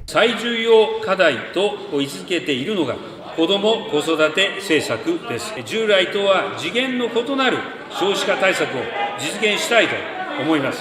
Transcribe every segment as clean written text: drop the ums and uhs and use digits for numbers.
最重要課題と位置づけているのが子ども・子育て政策です。従来とは次元の異なる少子化対策を実現したいと思います。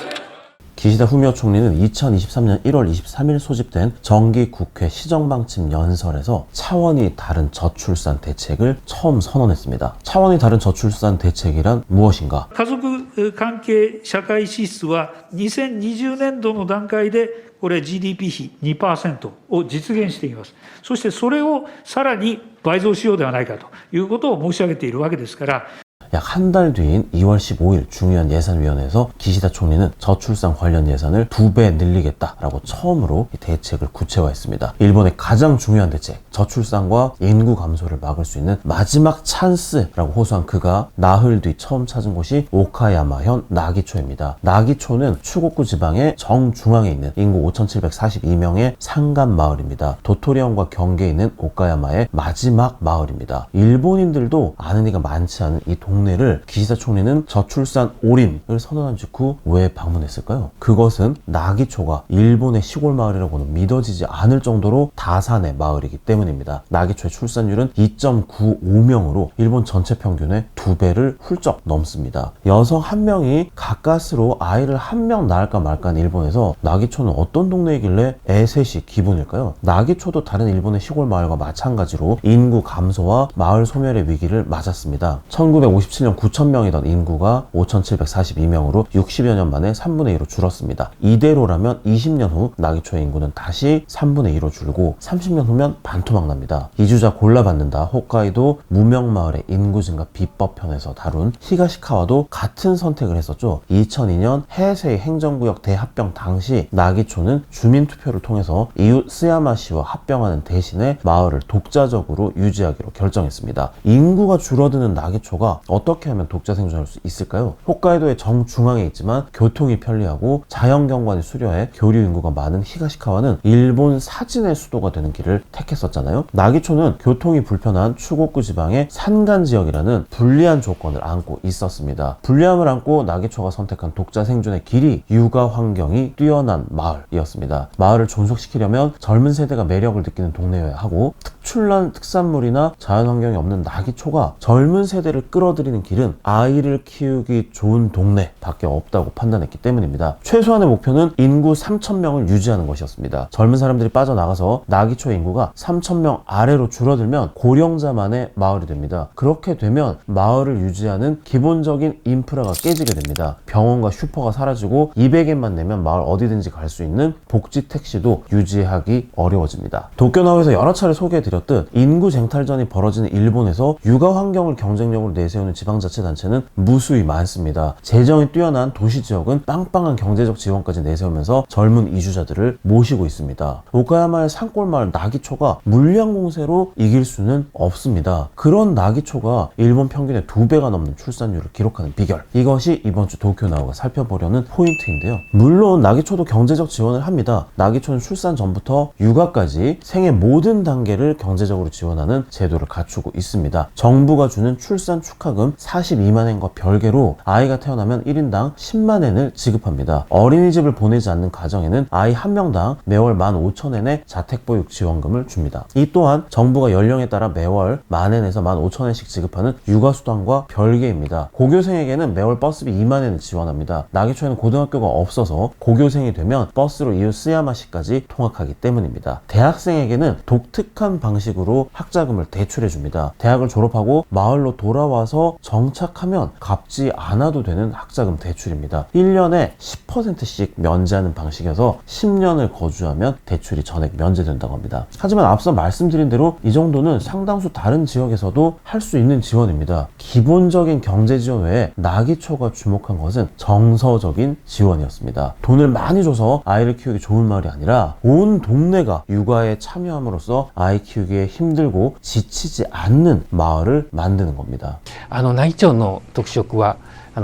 기시다 후미오 총리는 2023년 1월 23일 소집된 정기국회 시정방침 연설에서 차원이 다른 저출산 대책을 처음 선언했습니다. 차원이 다른 저출산 대책이란 무엇인가? 家族関係社会支出は2020年度の段階でこれ GDP 比 2% を実現しています。そしてそれをさらに倍増しようではないかということを申し上げているわけですから、 약 한 달 뒤인 2월 15일 중요한 예산위원회에서 기시다 총리는 저출산 관련 예산을 2배 늘리겠다라고 처음으로 이 대책을 구체화했습니다. 일본의 가장 중요한 대책, 저출산과 인구 감소를 막을 수 있는 마지막 찬스라고 호소한 그가 나흘 뒤 처음 찾은 곳이 오카야마현 나기초입니다. 나기초는 추고쿠 지방의 정중앙에 있는 인구 5,742명의 산간 마을입니다. 도토리현과 경계에 있는 오카야마의 마지막 마을입니다. 일본인들도 아는 이가 많지 않은 이 동네를 기시다 총리는 저출산 올인을 선언한 직후 왜 방문했을까요? 그것은 나기초가 일본의 시골 마을이라고는 믿어지지 않을 정도로 다산의 마을이기 때문입니다. 나기초의 출산율은 2.95명으로 일본 전체 평균의 2배를 훌쩍 넘습니다. 여성 한 명이 가까스로 아이를 한 명 낳을까 말까 하는 일본에서 나기초는 어떤 동네이길래 애셋이 기본일까요? 나기초도 다른 일본의 시골 마을과 마찬가지로 인구 감소와 마을 소멸의 위기를 맞았습니다. 1957년 9,000명이던 인구가 5,742명으로 60여 년 만에 3분의 2로 줄었습니다. 이대로라면 20년 후 나기초의 인구는 다시 3분의 2로 줄고 30년 후면 반토막 납니다. 이주자 골라받는다 홋카이도 무명마을의 인구 증가 비법 편에서 다룬 히가시카와도 같은 선택을 했었죠. 2002년 해세이 행정구역 대합병 당시 나기초는 주민투표를 통해서 이웃 스야마시와 합병하는 대신에 마을을 독자적으로 유지하기로 결정했습니다. 인구가 줄어드는 나기초가 어떻게 하면 독자 생존할 수 있을까요? 홋카이도의 정중앙에 있지만 교통이 편리하고 자연경관이 수려해 교류 인구가 많은 히가시카와는 일본 사진의 수도가 되는 길을 택했었잖아요. 나기초는 교통이 불편한 추고쿠 지방의 산간 지역이라는 불리한 조건을 안고 있었습니다. 불리함을 안고 나기초가 선택한 독자 생존의 길이 육아 환경이 뛰어난 마을이었습니다. 마을을 존속시키려면 젊은 세대가 매력을 느끼는 동네여야 하고 특출난 특산물이나 자연환경이 없는 나기초가 젊은 세대를 끌어들이는 길은 아이를 키우기 좋은 동네 밖에 없다고 판단했기 때문입니다. 최소한의 목표는 인구 3,000명을 유지하는 것이었습니다. 젊은 사람들이 빠져나가서 나기초의 인구가 3,000명 아래로 줄어들면 고령자만의 마을이 됩니다. 그렇게 되면 마을을 유지하는 기본적인 인프라가 깨지게 됩니다. 병원과 슈퍼가 사라지고 200엔만 내면 마을 어디든지 갈 수 있는 복지 택시도 유지하기 어려워집니다. 도쿄나우에서 여러 차례 소개해드렸듯 인구 쟁탈전이 벌어지는 일본에서 육아 환경을 경쟁력으로 내세우는 지방자치단체는 무수히 많습니다. 재정이 뛰어난 도시지역은 빵빵한 경제적 지원까지 내세우면서 젊은 이주자들을 모시고 있습니다. 오카야마의 산골마을 나기초가 물량 공세로 이길 수는 없습니다. 그런 나기초가 일본 평균의 2배가 넘는 출산율을 기록하는 비결, 이것이 이번 주 도쿄나우가 살펴보려는 포인트인데요. 물론 나기초도 경제적 지원을 합니다. 나기초는 출산 전부터 육아까지 생애 모든 단계를 경제적으로 지원하는 제도를 갖추고 있습니다. 정부가 주는 출산 축하금 42만엔과 별개로 아이가 태어나면 1인당 10만엔을 지급합니다. 어린이집을 보내지 않는 가정에는 아이 한 명당 매월 15,000엔의 자택보육 지원금을 줍니다. 이 또한 정부가 연령에 따라 매월 10,000엔에서 15,000엔씩 지급하는 육아수당과 별개입니다. 고교생에게는 매월 버스비 2만엔을 지원합니다. 나기초에는 고등학교가 없어서 고교생이 되면 버스로 이웃 스야마시까지 통학하기 때문입니다. 대학생에게는 독특한 방식으로 학자금을 대출해줍니다. 대학을 졸업하고 마을로 돌아와서 정착하면 갚지 않아도 되는 학자금 대출입니다. 1년에 10%씩 면제하는 방식이어서 10년을 거주하면 대출이 전액 면제된다고 합니다. 하지만 앞서 말씀드린 대로 이 정도는 상당수 다른 지역에서도 할 수 있는 지원입니다. 기본적인 경제 지원 외에 나기초가 주목한 것은 정서적인 지원이었습니다. 돈을 많이 줘서 아이를 키우기 좋은 마을이 아니라 온 동네가 육아에 참여함으로써 아이 키우기에 힘들고 지치지 않는 마을을 만드는 겁니다. 内町の特色は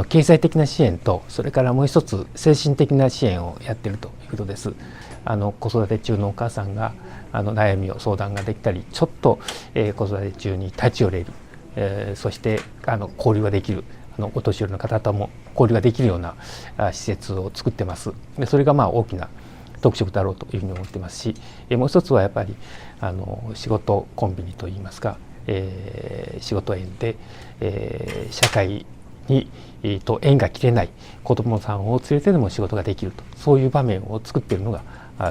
経済的な支援と、それからもう一つ精神的な支援をやっているということです。子育て中のお母さんが悩みを相談ができたり、ちょっと子育て中に立ち寄れるそして交流ができるお年寄りの方とも交流ができるような施設を作ってます。でそれが大きな特色だろうというふうに思ってますし、もう一つはやっぱり仕事コンビニといいますか、仕事縁で、社会にと縁が切れない子どもさんを連れてでも仕事ができると、そういう場面を作っているのが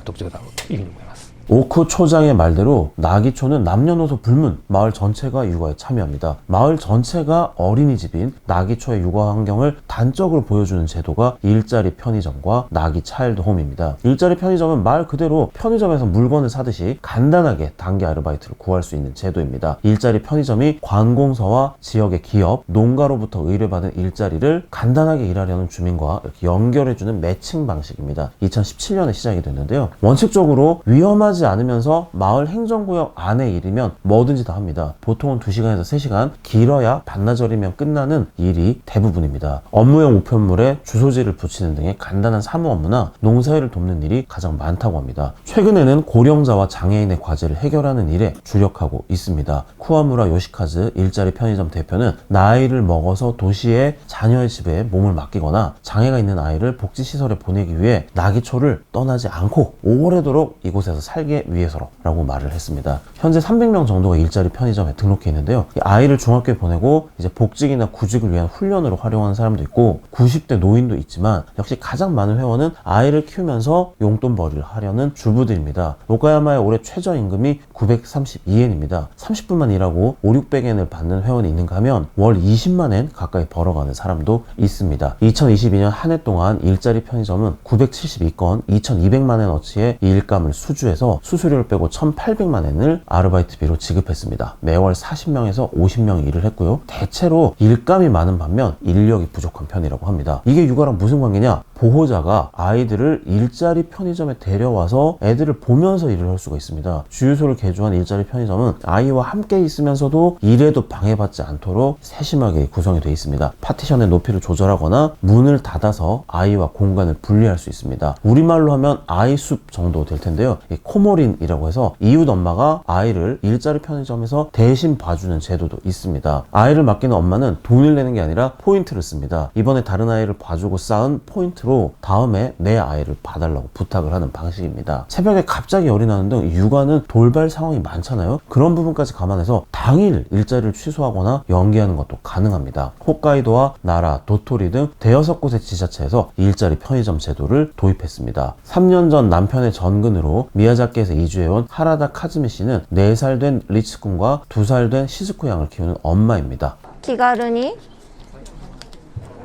特徴だろうというふうに思います。 오크 초장의 말대로 나기초는 남녀노소 불문 마을 전체가 육아에 참여합니다. 마을 전체가 어린이집인 나기초의 육아 환경을 단적으로 보여주는 제도가 일자리 편의점과 나기 차일드홈입니다. 일자리 편의점은 말 그대로 편의점에서 물건을 사듯이 간단하게 단기 아르바이트를 구할 수 있는 제도입니다. 일자리 편의점이 관공서와 지역의 기업, 농가로부터 의뢰받은 일자리를 간단하게 일하려는 주민과 이렇게 연결해주는 매칭 방식입니다. 2017년에 시작이 됐는데요. 원칙적으로 위험하지 않으면서 마을 행정구역 안의 일이면 뭐든지 다 합니다. 보통은 2시간에서 3시간, 길어야 반나절이면 끝나는 일이 대부분입니다. 업무용 우편물에 주소지를 붙이는 등의 간단한 사무 업무나 농사일을 돕는 일이 가장 많다고 합니다. 최근에는 고령자와 장애인의 과제를 해결하는 일에 주력하고 있습니다. 쿠아무라 요시카즈 일자리 편의점 대표는 나이를 먹어서 도시의 자녀의 집에 몸을 맡기거나 장애가 있는 아이를 복지시설에 보내기 위해 나기초를 떠나지 않고 오래도록 이곳에서 살기 위해서라고 말을 했습니다. 현재 300명 정도가 일자리 편의점에 등록해 있는데요. 아이를 중학교에 보내고 이제 복직이나 구직을 위한 훈련으로 활용하는 사람도 있고 90대 노인도 있지만 역시 가장 많은 회원은 아이를 키우면서 용돈벌이를 하려는 주부들입니다. 오카야마의 올해 최저임금이 932엔입니다. 30분만 일하고 5,600엔을 받는 회원이 있는가 하면 월 20만엔 가까이 벌어가는 사람도 있습니다. 2022년 한 해 동안 일자리 편의점은 972건 2,200만엔어치의 일감을 수주해서 수수료를 빼고 1,800만엔을 아르바이트비로 지급했습니다. 매월 40명에서 50명이 일을 했고요. 대체로 일감이 많은 반면 인력이 부족한 편이라고 합니다. 이게 육아랑 무슨 관계냐? 보호자가 아이들을 일자리 편의점에 데려와서 애들을 보면서 일을 할 수가 있습니다. 주유소를 개조한 일자리 편의점은 아이와 함께 있으면서도 일에도 방해받지 않도록 세심하게 구성이 되어 있습니다. 파티션의 높이를 조절하거나 문을 닫아서 아이와 공간을 분리할 수 있습니다. 우리말로 하면 아이숲 정도 될 텐데요. 코모린이라고 해서 이웃 엄마가 아이를 일자리 편의점에서 대신 봐주는 제도도 있습니다. 아이를 맡기는 엄마는 돈을 내는 게 아니라 포인트를 씁니다. 이번에 다른 아이를 봐주고 쌓은 포인트로 다음에 내 아이를 봐달라고 부탁을 하는 방식입니다. 새벽에 갑자기 열이 나는 등 육아는 돌발 상황이 많잖아요. 그런 부분까지 감안해서 당일 일자리를 취소하거나 연기하는 것도 가능합니다. 홋카이도와 나라, 도토리 등 대여섯 곳의 지자체에서 일자리 편의점 제도를 도입했습니다. 3년 전 남편의 전근으로 미야자키에서 이주해온 하라다 카즈미 씨는 4살 된 리츠군과 2살 된 시즈쿠 양을 키우는 엄마입니다. 気軽に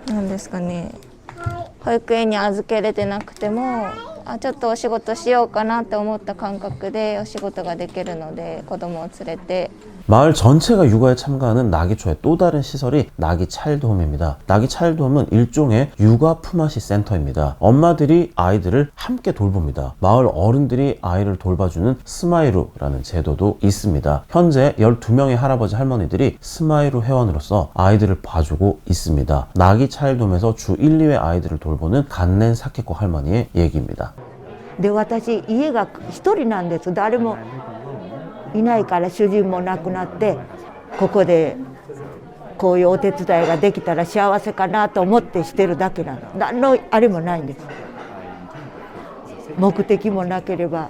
何ですかね、保育園に預けれてなくてもちょっとお仕事しようかなって思った感覚でお仕事ができるので子供を連れて 마을 전체가 육아에 참가하는 나기초의 또 다른 시설이 나기 차일드홈입니다. 나기 차일드홈은 일종의 육아 품앗이 센터입니다. 엄마들이 아이들을 함께 돌봅니다. 마을 어른들이 아이를 돌봐주는 스마이루라는 제도도 있습니다. 현재 12명의 할아버지 할머니들이 스마이루 회원으로서 아이들을 봐주고 있습니다. 나기 차일드홈에서 주 1, 2회 아이들을 돌보는 간넨 사케코 할머니의 얘기입니다. で私家が一人なんです。誰もいないから主人も亡くなってここでこういうお手伝いができたら幸せかなと思ってしてるだけなの。何のあれもないんです。目的もなければ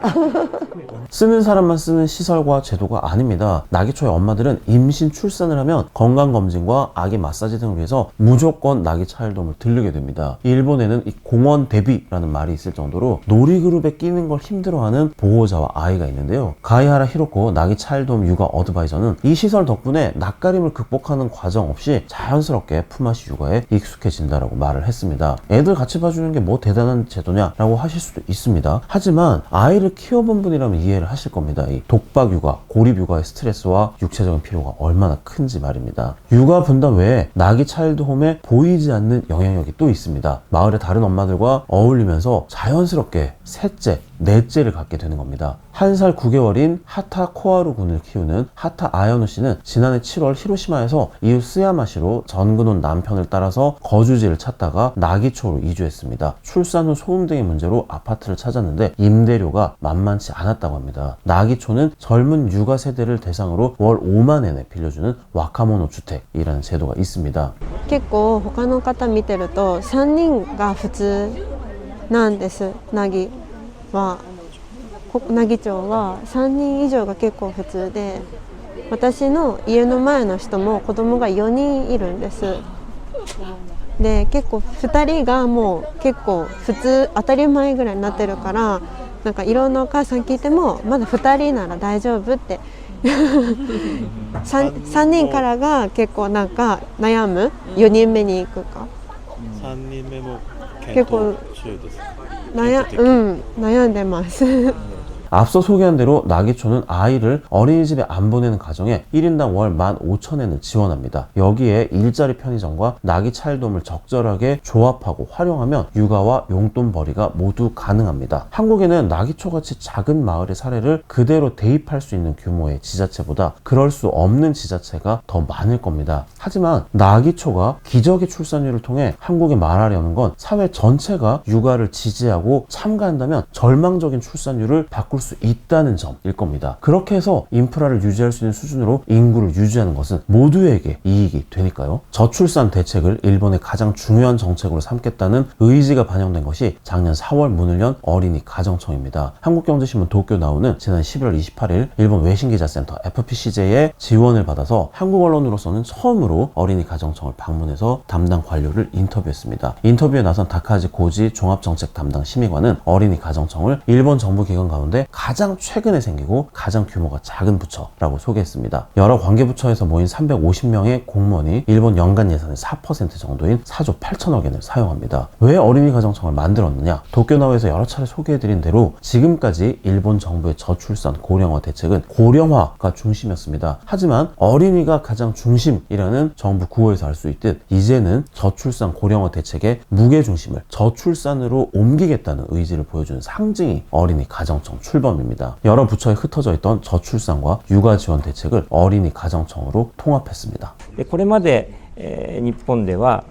쓰는 사람만 쓰는 시설과 제도가 아닙니다. 나기초의 엄마들은 임신 출산을 하면 건강검진과 아기 마사지 등을 위해서 무조건 나기 차일드홈을 들르게 됩니다. 일본에는 이 공원 대비라는 말이 있을 정도로 놀이그룹에 끼는 걸 힘들어하는 보호자와 아이가 있는데요. 가이하라 히로코 나기 차일드홈 육아 어드바이저는 이 시설 덕분에 낯가림을 극복하는 과정 없이 자연스럽게 품앗이 육아에 익숙해진다라고 말을 했습니다. 애들 같이 봐주는 게 뭐 대단한 제도냐라고 하실 수도 있습니다. 하지만 아이를 키워본 분이라면 이해를 하실 겁니다. 이 독박 육아, 고립 육아의 스트레스와 육체적인 피로가 얼마나 큰지 말입니다. 육아 분담 외에 나기 차일드홈에 보이지 않는 영향력이 또 있습니다. 마을의 다른 엄마들과 어울리면서 자연스럽게 셋째, 넷째를 갖게 되는 겁니다. 1살 9개월인 하타 코하루 군을 키우는 하타 아연우 씨는 지난해 7월 히로시마에서 이웃 스야마시로 전근 온 남편을 따라서 거주지를 찾다가 나기초로 이주했습니다. 출산 후 소음 등의 문제로 아파트를 찾았는데 임대료가 만만치 않았다고 합니다. 나기초는 젊은 육아 세대를 대상으로 월 5만 엔에 빌려주는 와카모노 주택이라는 제도가 있습니다. 結構他の方見てると3人が普通なんです。奈義町は3人以上が結構普通で、私の家の前の人も子供が4人いるんです。で結構2人がもう結構普通当たり前ぐらいになってるから、なんかいろんなお母さん聞いてもまだ2人なら大丈夫って3人からが結構なんか悩む。4人目に行くか3人目も検討中です。悩んでます。 앞서 소개한 대로 나기초는 아이를 어린이집에 안 보내는 가정에 1인당 월 15,000엔을 지원합니다. 여기에 일자리 편의점과 나기 차일돔을 적절하게 조합하고 활용하면 육아와 용돈벌이가 모두 가능합니다. 한국에는 나기초같이 작은 마을의 사례를 그대로 대입할 수 있는 규모의 지자체보다 그럴 수 없는 지자체가 더 많을 겁니다. 하지만 나기초가 기적의 출산율을 통해 한국에 말하려는 건 사회 전체가 육아를 지지하고 참가한다면 절망적인 출산율을 바꿀 수 있다는 점일 겁니다. 그렇게 해서 인프라를 유지할 수 있는 수준으로 인구를 유지하는 것은 모두에게 이익이 되니까요. 저출산 대책을 일본의 가장 중요한 정책으로 삼겠다는 의지가 반영된 것이 작년 4월 문을 연 어린이 가정청입니다. 한국경제신문 도쿄나우는 지난 11월 28일 일본 외신기자센터 FPCJ의 지원을 받아서 한국 언론으로서는 처음으로 어린이 가정청을 방문해서 담당 관료를 인터뷰했습니다. 인터뷰에 나선 다카지 고지 종합정책 담당 심의관은 어린이 가정청을 일본 정부 기관 가운데 가장 최근에 생기고 가장 규모가 작은 부처라고 소개했습니다. 여러 관계부처에서 모인 350명의 공무원이 일본 연간 예산의 4% 정도인 4조 8천억 엔을 사용합니다. 왜 어린이 가정청을 만들었느냐? 도쿄나우에서 여러 차례 소개해드린 대로 지금까지 일본 정부의 저출산 고령화 대책은 고령화가 중심이었습니다. 하지만 어린이가 가장 중심이라는 정부 구호에서 알 수 있듯 이제는 저출산 고령화 대책의 무게중심을 저출산으로 옮기겠다는 의지를 보여주는 상징이 어린이 가정청 출범입니다. 여러 부처에 흩어져 있던 저출산과 육아 지원 대책을 어린이 가정청으로 통합했습니다. これまで、日本では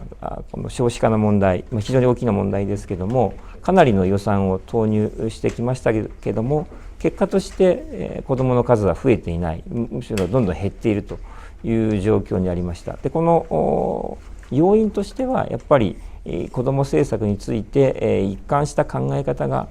この少子化の問題、非常に大きな問題ですけども、かなりの予算を投入してきましたけども、結果として、子どもの数は増えていない、むしろどんどん減っているという状況にありました。でこの要因としてはやっぱり子ども政策について一貫した考え方が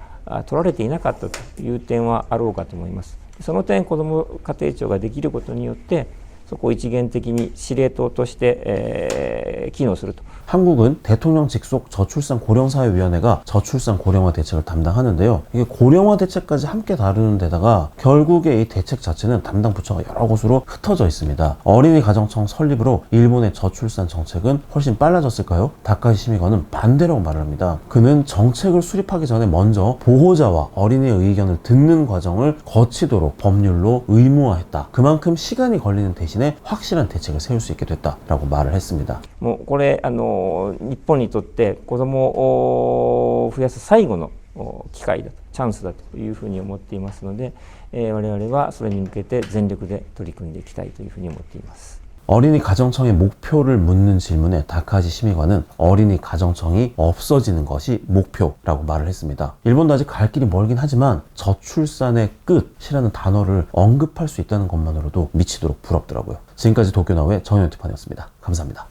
取られていなかったという点はあろうかと思います。その点、子ども家庭庁ができることによってそこを一元的に司令塔として、機能すると。 한국은 대통령 직속 저출산고령사회위원회가 저출산 고령화 대책을 담당하는데요. 이게 고령화 대책까지 함께 다루는 데다가 결국에 이 대책 자체는 담당 부처가 여러 곳으로 흩어져 있습니다. 어린이 가정청 설립으로 일본의 저출산 정책은 훨씬 빨라졌을까요? 다카시 심의관은 반대라고 말을 합니다. 그는 정책을 수립하기 전에 먼저 보호자와 어린이의 의견을 듣는 과정을 거치도록 법률로 의무화했다. 그만큼 시간이 걸리는 대신에 확실한 대책을 세울 수 있게 됐다라고 말을 했습니다. もうこれ日本にとって子どもを増やす最後の機会だと、チャンスだというふうに思っていますので、我々はそれに向けて全力で取り組んでいきたいというふうに思っています。 어린이 가정청의 목표를 묻는 질문에 다카지 심의관은 어린이 가정청이 없어지는 것이 목표라고 말을 했습니다. 일본도 아직 갈 길이 멀긴 하지만 저출산의 끝이라는 단어를 언급할 수 있다는 것만으로도 미치도록 부럽더라고요. 지금까지 도쿄나우의 정현투판이었습니다. 감사합니다.